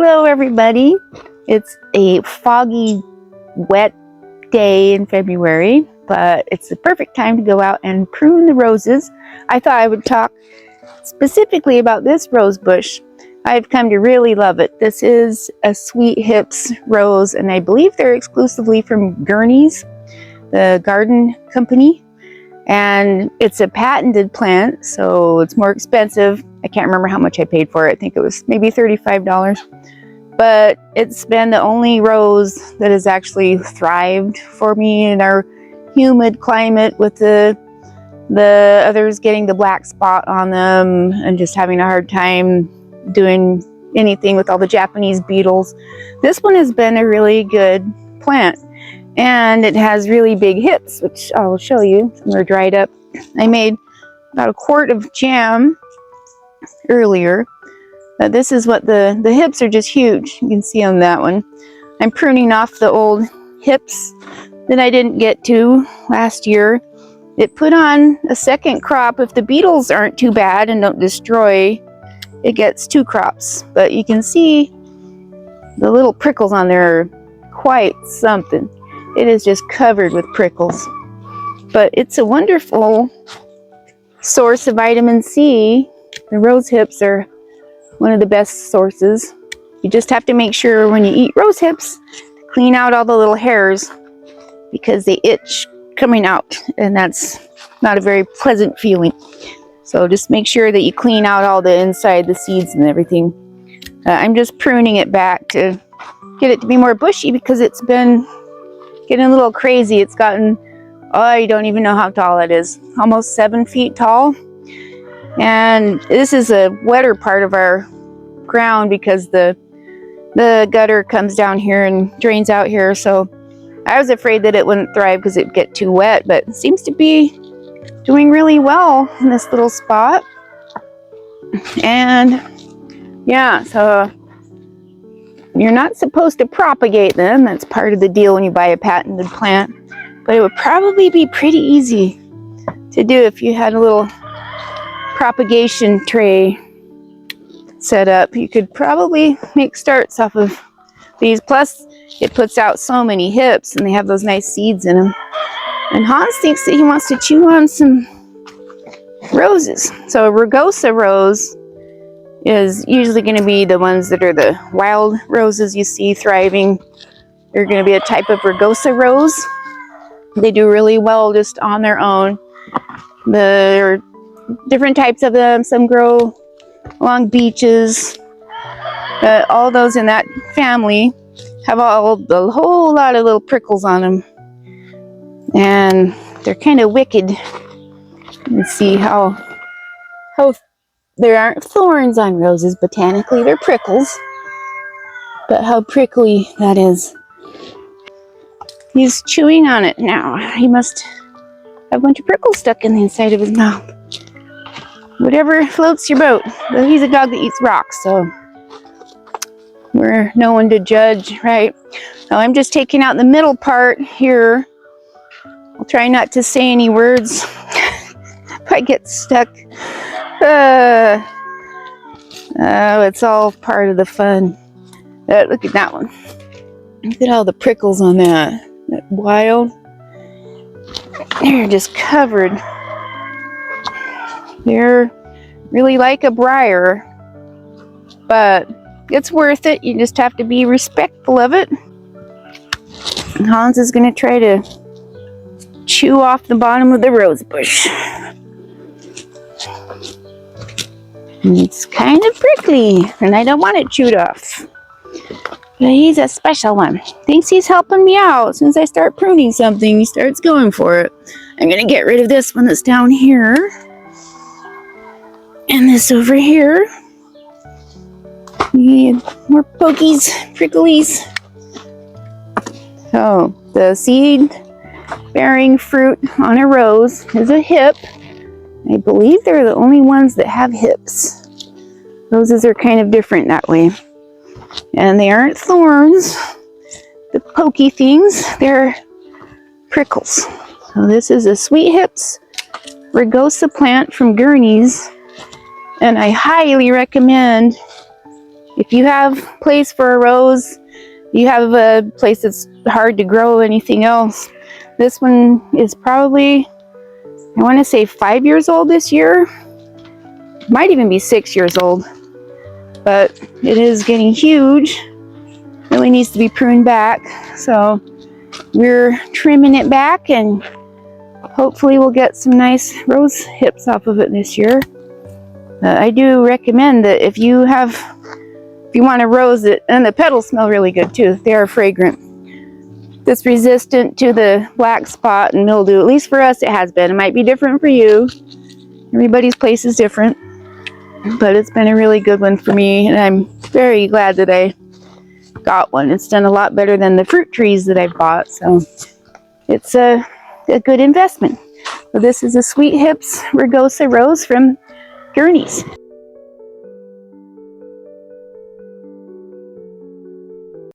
Hello everybody. It's a foggy, wet day in February, but it's the perfect time to go out and prune the roses. I thought I would talk specifically about this rose bush. I've come to really love it. This is a Sweet Hips rose, and I believe they're exclusively from Gurney's, the garden company. And it's a patented plant, so it's more expensive. I can't remember how much I paid for it. I think it was maybe $35. But it's been the only rose that has actually thrived for me in our humid climate, with the others getting the black spot on them and just having a hard time doing anything with all the Japanese beetles. This one has been a really good plant. And it has really big hips, which I'll show you. They're dried up. I made about a quart of jam earlier. This is what the hips are, just huge. You can see on that one. I'm pruning off the old hips that I didn't get to last year. It put on a second crop. If the beetles aren't too bad and don't destroy, it gets 2 crops. But you can see the little prickles on there are quite something. It is just covered with prickles. But it's a wonderful source of vitamin C. The rose hips are one of the best sources. You just have to make sure when you eat rose hips, clean out all the little hairs, because they itch coming out, and that's not a very pleasant feeling. So just make sure that you clean out all the inside, the seeds and everything. I'm just pruning it back to get it to be more bushy, because it's been getting a little crazy. It's gotten, I don't even know how tall it is, almost 7 feet tall. And this is a wetter part of our ground, because the gutter comes down here and drains out here. So I was afraid that it wouldn't thrive because it'd get too wet, but it seems to be doing really well in this little spot. And yeah, so you're not supposed to propagate them. That's part of the deal when you buy a patented plant. But it would probably be pretty easy to do if you had a little propagation tray set up. You could probably make starts off of these. Plus, it puts out so many hips, and they have those nice seeds in them. And Hans thinks that he wants to chew on some roses. So a Rugosa rose is usually going to be the ones that are the wild roses you see thriving. They're going to be a type of Rugosa rose. They do really well just on their own. There are different types of them. Some grow along beaches. All those in that family have a whole lot of little prickles on them. And they're kind of wicked. You see how there aren't thorns on roses. Botanically, they're prickles. But how prickly that is. He's chewing on it now. He must have a bunch of prickles stuck in the inside of his mouth. Whatever floats your boat. But he's a dog that eats rocks, so we're no one to judge, right? So I'm just taking out the middle part here. I'll try not to say any words if I get stuck. Oh, it's all part of the fun. Look at that one. Look at all the prickles on that. That wild. They're just covered. They're really like a briar, but it's worth it. You just have to be respectful of it. And Hans is going to try to chew off the bottom of the rose bush. And it's kind of prickly, and I don't want it chewed off. But he's a special one. Thinks he's helping me out. As soon as I start pruning something, he starts going for it. I'm going to get rid of this one that's down here. And this over here. We need more pokies, pricklies. So, the seed-bearing fruit on a rose is a hip. I believe they're the only ones that have hips. Roses are kind of different that way. And they aren't thorns, the pokey things, they're prickles. So this is a Sweet Hips Rugosa plant from Gurney's. And I highly recommend if you have a place for a rose, you have a place that's hard to grow anything else, this one is probably, I want to say 5 years old this year. Might even be 6 years old. But it is getting huge. Really needs to be pruned back. So we're trimming it back and hopefully we'll get some nice rose hips off of it this year. I do recommend that if you want a rose that, and the petals smell really good too, they are fragrant. That's resistant to the black spot and mildew. At least for us it has been. It might be different for you. Everybody's place is different. But it's been a really good one for me, and I'm very glad that I got one. It's done a lot better than the fruit trees that I've bought, so it's a good investment. So this is a Sweet Hips Rugosa rose from Gurney's.